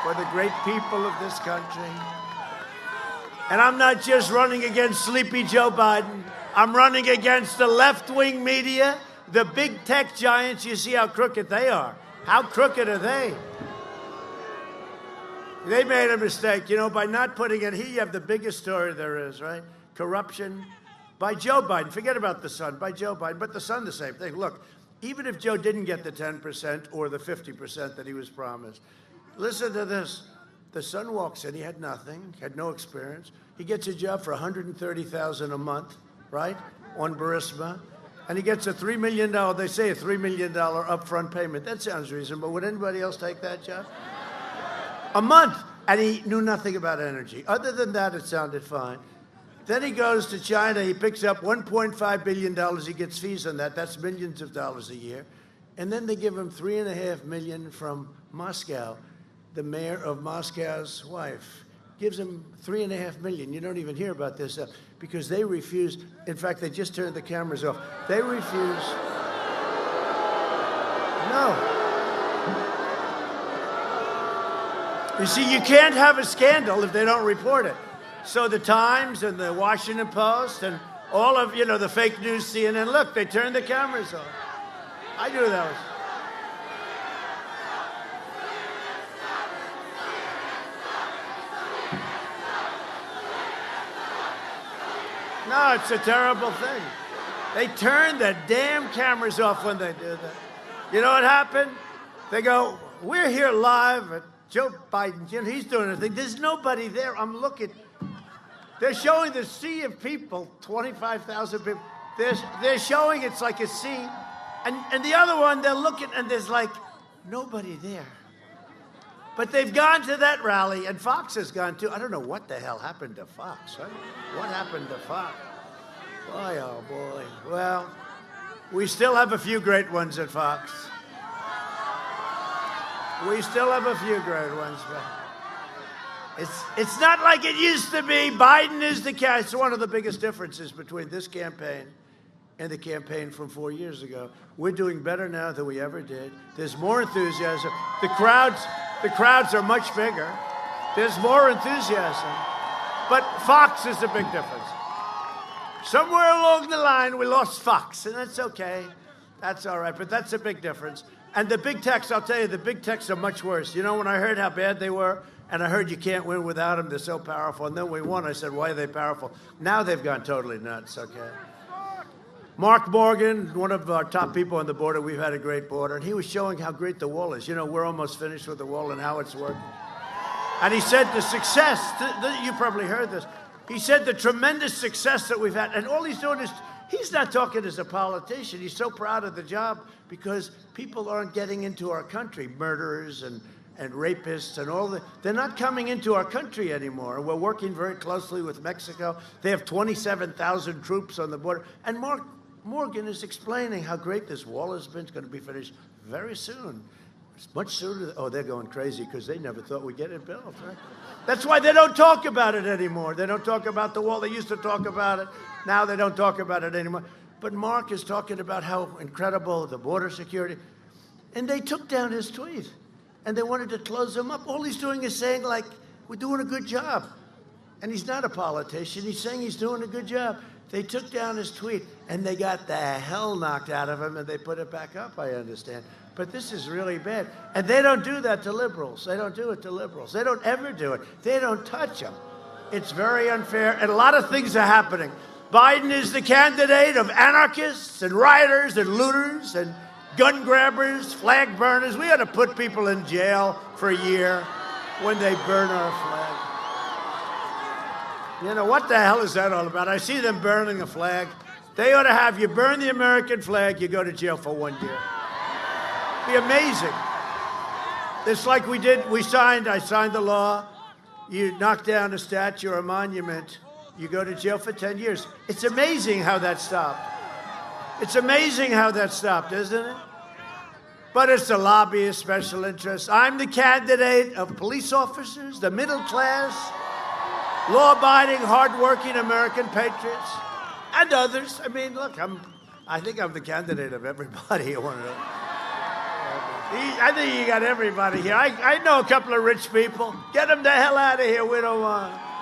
for the great people of this country. And I'm not just running against sleepy Joe Biden. I'm running against the left-wing media, the big tech giants. You see how crooked they are. How crooked are they? They made a mistake, by not putting it. Here you have the biggest story there is, right? Corruption by Joe Biden. Forget about the son, by Joe Biden. But the son, the same thing. Look, even if Joe didn't get the 10% or the 50% that he was promised, listen to this. The son walks in, he had nothing, had no experience. He gets a job for $130,000 a month, right, on Burisma. And he gets a $3 million, they say a $3 million upfront payment. That sounds reasonable. Would anybody else take that job? A month. And he knew nothing about energy. Other than that, it sounded fine. Then he goes to China. He picks up $1.5 billion. He gets fees on that. That's millions of dollars a year. And then they give him $3.5 million from Moscow. The mayor of Moscow's wife gives him $3.5 million. You don't even hear about this stuff because they refuse. In fact, they just turned the cameras off. They refuse. No. You see, you can't have a scandal if they don't report it. So the Times and the Washington Post and all of, the fake news CNN, look, they turned the cameras off. I knew that was. No, it's a terrible thing. They turn the damn cameras off when they do that. You know what happened? They go, we're here live at Joe Biden. He's doing a thing. There's nobody there. I'm looking. They're showing the sea of people, 25,000 people. They're showing it's like a sea. And the other one, they're looking, and there's like nobody there. But they've gone to that rally, and Fox has gone too. I don't know what the hell happened to Fox, right? What happened to Fox? Boy, oh boy. Well, we still have a few great ones at Fox. We still have a few great ones, but it's not like it used to be. Biden is the candidate. It's one of the biggest differences between this campaign and the campaign from 4 years ago. We're doing better now than we ever did. There's more enthusiasm. The crowds are much bigger. There's more enthusiasm. But Fox is a big difference. Somewhere along the line, we lost Fox, and that's okay. That's all right, but that's a big difference. And the big techs, I'll tell you, the big techs are much worse. When I heard how bad they were, and I heard you can't win without them, they're so powerful, and then we won, I said, why are they powerful? Now they've gone totally nuts, okay? Mark Morgan, one of our top people on the border, we've had a great border, and he was showing how great the wall is. We're almost finished with the wall and how it's working. And he said the success, you probably heard this, he said the tremendous success that we've had, and all he's doing is, he's not talking as a politician. He's so proud of the job because people aren't getting into our country, murderers and rapists and all that. They're not coming into our country anymore. We're working very closely with Mexico. They have 27,000 troops on the border. And Mark Morgan is explaining how great this wall has been. It's going to be finished very soon. It's much sooner. Oh, they're going crazy because they never thought we'd get it built, right? That's why they don't talk about it anymore. They don't talk about the wall. They used to talk about it. Now they don't talk about it anymore. But Mark is talking about how incredible the border security. And they took down his tweet. And they wanted to close him up. All he's doing is saying, like, we're doing a good job. And he's not a politician. He's saying he's doing a good job. They took down his tweet, and they got the hell knocked out of him, and they put it back up, I understand. But this is really bad. And they don't do that to liberals. They don't do it to liberals. They don't ever do it. They don't touch them. It's very unfair, and a lot of things are happening. Biden is the candidate of anarchists and rioters and looters and gun grabbers, flag burners. We ought to put people in jail for a year when they burn our flag. What the hell is that all about? I see them burning a flag. They ought to have you burn the American flag, you go to jail for 1 year. Be amazing. It's like I signed the law. You knock down a statue or a monument, you go to jail for 10 years. It's amazing how that stopped. It's amazing how that stopped, isn't it? But it's the lobbyist special interests. I'm the candidate of police officers, the middle class, law-abiding, hard-working American patriots, and others. I mean, look, I think I'm the candidate of everybody. I think you got everybody here. I know a couple of rich people. Get them the hell out of here. We don't want 'em.